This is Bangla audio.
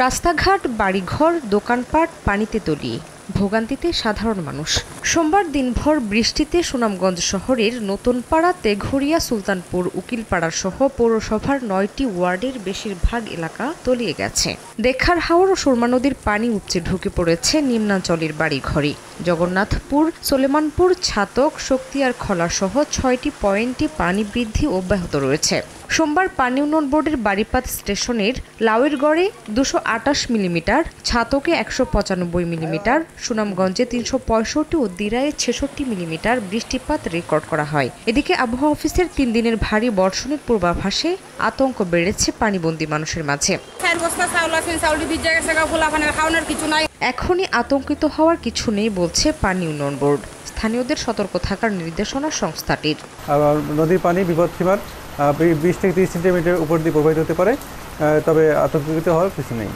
রাস্তাঘাট, বাড়িঘর, দোকানপাট পানিতে তলিয়ে ভোগান্তিতে সাধারণ মানুষ। সোমবার দিনভর বৃষ্টিতে সুনামগঞ্জ শহরের নতুনপাড়া, তেঘরিয়া, সুলতানপুর, উকিলপাড়া সহ পৌরসভার ৯টি ওয়ার্ডের বেশিরভাগ এলাকা তলিয়ে গেছে। দেখার হাওর ও সুরমা নদীর পানি উপচে ঢুকে পড়েছে নিম্নাঞ্চলের বাড়িঘরে। জগন্নাথপুর, সলেমানপুর, ছাতক, শক্তিয়ার খলা সহ ৬টি পয়েন্টে পানি বৃদ্ধি অব্যাহত রয়েছে। সোমবার পানি উন্নয়ন বোর্ডের বাড়িপাত স্টেশনের লাউয়েরগড়ে ২২৮ মিলিমিটার, ছাতকে ১৯৫ মিলিমিটার, সুনামগঞ্জে ৩৬৫ ও দিরায়ে ৬৬ মিলিমিটার বৃষ্টিপাত রেকর্ড করা হয়। এদিকে আবহাওয়া অফিসের ৩ দিনের ভারী বর্ষণের পূর্বাভাসে আতঙ্ক বেড়েছে পানিবন্দী মানুষের মাঝে। এখনই আতঙ্কিত হওয়ার কিছু নেই বলছে পানি উন্নয়ন বোর্ড। স্থানীয়দের সতর্ক থাকার নির্দেশনা সংস্থাটির। নদীর পানি বিপদসীমার ২০ থেকে ৩০ সেন্টিমিটার উপর দিয়ে প্রবাহিত হতে পারে, তবে আতঙ্কিত হওয়ার কিছু নেই।